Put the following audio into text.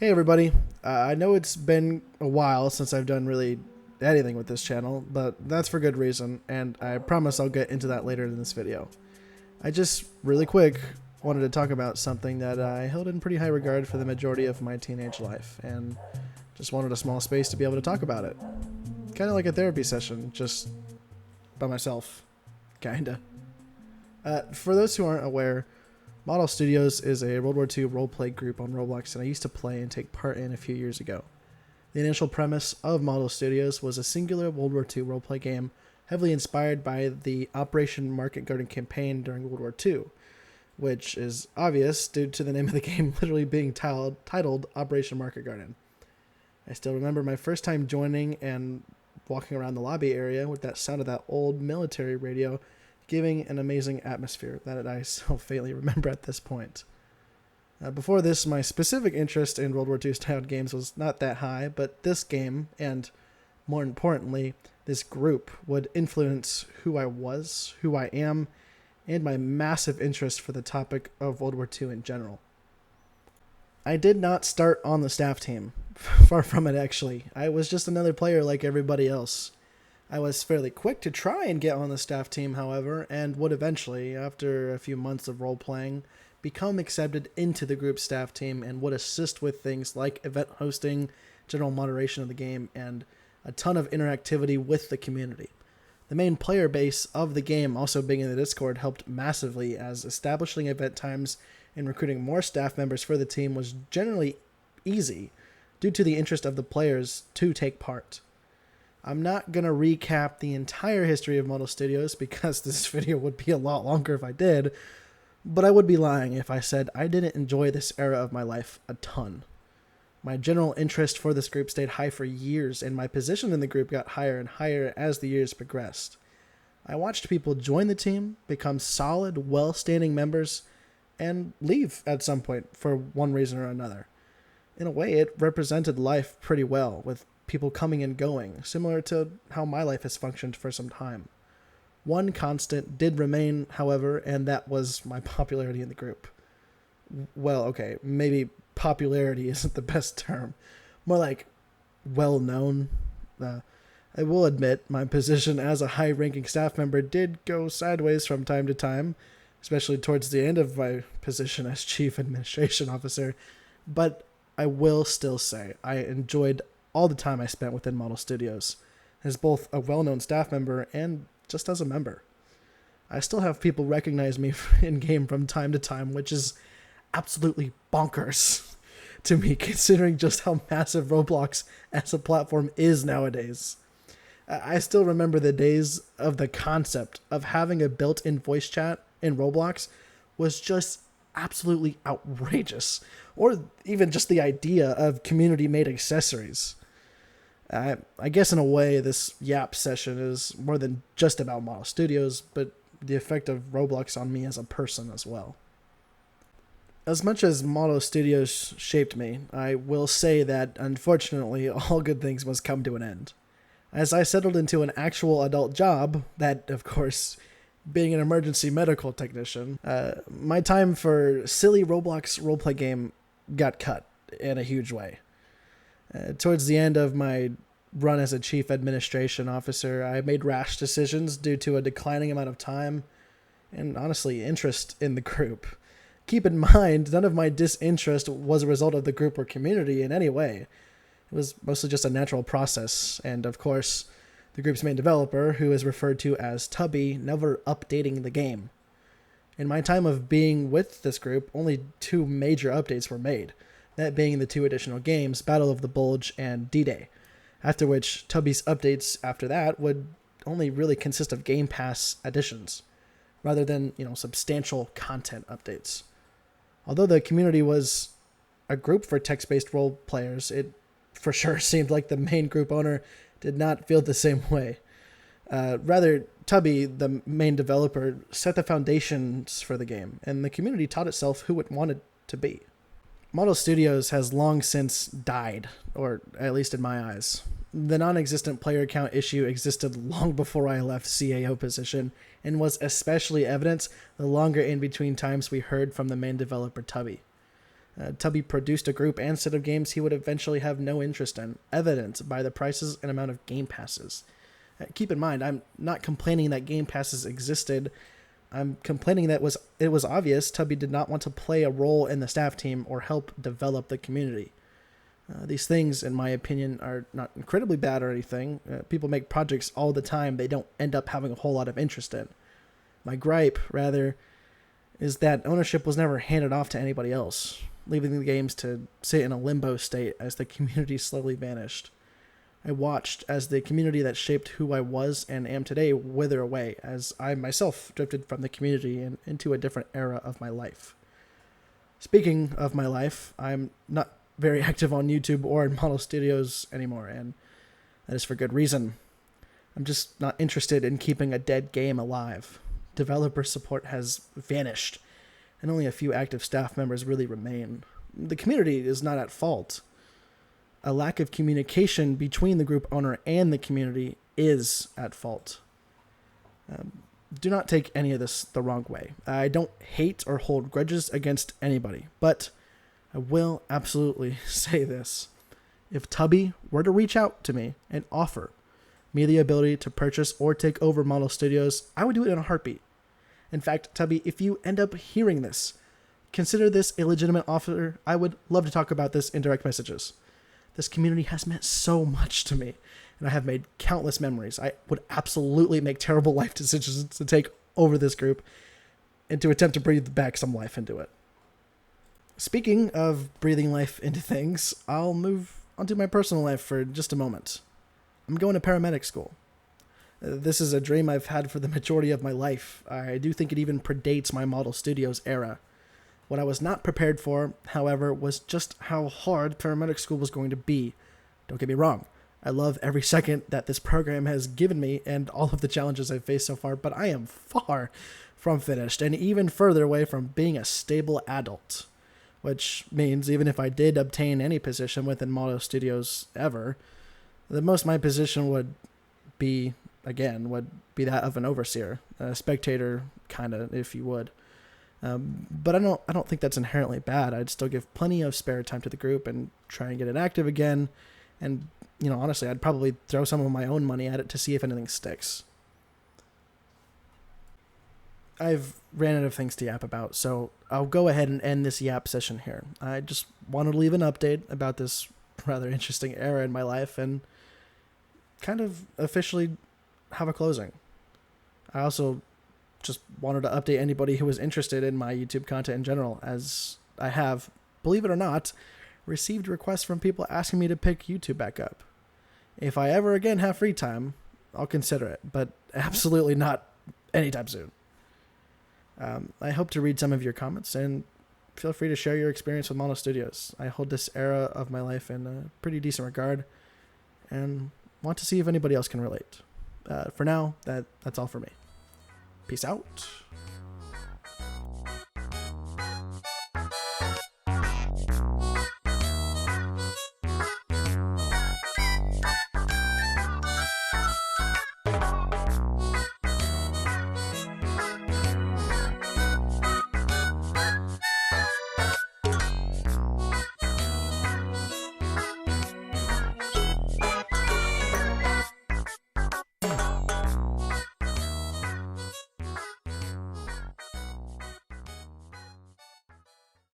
Hey everybody, I know it's been a while since I've done really anything with this channel, but that's for good reason, and I promise I'll get into that later in this video. I just, really quick, wanted to talk about something that I held in pretty high regard for the majority of my teenage life, and just wanted a small space to be able to talk about it. Kind of like a therapy session, just by myself. Kinda. For those who aren't aware, Model Studios is a World War II roleplay group on Roblox that I used to play and take part in a few years ago. The initial premise of Model Studios was a singular World War II roleplay game heavily inspired by the Operation Market Garden campaign during World War II, which is obvious due to the name of the game literally being titled Operation Market Garden. I still remember my first time joining and walking around the lobby area with that sound of that old military radio giving an amazing atmosphere that I so faintly remember at this point. Before this, my specific interest in World War II styled games was not that high, but this game, and more importantly, this group, would influence who I was, who I am, and my massive interest for the topic of World War II in general. I did not start on the staff team. Far from it, actually. I was just another player like everybody else. I was fairly quick to try and get on the staff team, however, and would eventually, after a few months of role-playing, become accepted into the group's staff team and would assist with things like event hosting, general moderation of the game, and a ton of interactivity with the community. The main player base of the game also being in the Discord helped massively, as establishing event times and recruiting more staff members for the team was generally easy due to the interest of the players to take part. I'm not going to recap the entire history of Model Studios because this video would be a lot longer if I did, but I would be lying if I said I didn't enjoy this era of my life a ton. My general interest for this group stayed high for years, and my position in the group got higher and higher as the years progressed. I watched people join the team, become solid, well-standing members, and leave at some point for one reason or another. In a way, it represented life pretty well, with people coming and going, similar to how my life has functioned for some time. One constant did remain, however, and that was my popularity in the group. Well, okay, maybe popularity isn't the best term. More like well-known. I will admit, my position as a high-ranking staff member did go sideways from time to time, especially towards the end of my position as Chief Administration Officer, but I will still say I enjoyed all the time I spent within Model Studios, as both a well-known staff member and just as a member. I still have people recognize me in-game from time to time, which is absolutely bonkers to me, considering just how massive Roblox as a platform is nowadays. I still remember the days of the concept of having a built-in voice chat in Roblox was just absolutely outrageous, or even just the idea of community-made accessories. I guess in a way this Yap session is more than just about Model Studios, but the effect of Roblox on me as a person as well. As much as Model Studios shaped me, I will say that unfortunately all good things must come to an end. As I settled into an actual adult job, that of course being an emergency medical technician, my time for silly Roblox roleplay game got cut in a huge way. Towards the end of my run as a chief administration officer, I made rash decisions due to a declining amount of time and, honestly, interest in the group. Keep in mind, none of my disinterest was a result of the group or community in any way. It was mostly just a natural process, and of course, the group's main developer, who is referred to as Tubby, never updating the game. In my time of being with this group, only 2 major updates were made, that being the 2 additional games, Battle of the Bulge and D-Day, after which Tubby's updates after that would only really consist of Game Pass additions, rather than, substantial content updates. Although the community was a group for text-based role players, it for sure seemed like the main group owner did not feel the same way. Rather, Tubby, the main developer, set the foundations for the game, and the community taught itself who it wanted to be. Model Studios has long since died, or at least in my eyes. The non-existent player count issue existed long before I left CAO position, and was especially evident the longer in between times we heard from the main developer Tubby. Tubby produced a group and set of games he would eventually have no interest in, evident by the prices and amount of game passes. Keep in mind, I'm not complaining that game passes existed. I'm complaining that it was obvious Tubby did not want to play a role in the staff team or help develop the community. These things, in my opinion, are not incredibly bad or anything. People make projects all the time they don't end up having a whole lot of interest in. My gripe, rather, is that ownership was never handed off to anybody else, leaving the games to sit in a limbo state as the community slowly vanished. I watched as the community that shaped who I was and am today wither away, as I myself drifted from the community and into a different era of my life. Speaking of my life, I'm not very active on YouTube or in Model Studios anymore, and that is for good reason. I'm just not interested in keeping a dead game alive. Developer support has vanished, and only a few active staff members really remain. The community is not at fault. A lack of communication between the group owner and the community is at fault. Do not take any of this the wrong way. I don't hate or hold grudges against anybody, but I will absolutely say this. If Tubby were to reach out to me and offer me the ability to purchase or take over Model Studios, I would do it in a heartbeat. In fact, Tubby, if you end up hearing this, consider this a legitimate offer. I would love to talk about this in direct messages. This community has meant so much to me, and I have made countless memories. I would absolutely make terrible life decisions to take over this group and to attempt to breathe back some life into it. Speaking of breathing life into things, I'll move onto my personal life for just a moment. I'm going to paramedic school. This is a dream I've had for the majority of my life. I do think it even predates my Model Studios era. What I was not prepared for, however, was just how hard paramedic school was going to be. Don't get me wrong. I love every second that this program has given me and all of the challenges I've faced so far, but I am far from finished and even further away from being a stable adult. Which means even if I did obtain any position within Model Studios ever, the most my position would be that of an overseer, a spectator, kind of, if you would. But I don't think that's inherently bad. I'd still give plenty of spare time to the group and try and get it active again. And, honestly, I'd probably throw some of my own money at it to see if anything sticks. I've ran out of things to yap about, so I'll go ahead and end this yap session here. I just wanted to leave an update about this rather interesting era in my life and kind of officially have a closing. I also just wanted to update anybody who was interested in my YouTube content in general, as I have, believe it or not, received requests from people asking me to pick YouTube back up. If I ever again have free time, I'll consider it, but absolutely not anytime soon. I hope to read some of your comments, and feel free to share your experience with Model Studios. I hold this era of my life in a pretty decent regard, and want to see if anybody else can relate. For now, that's all for me. Peace out.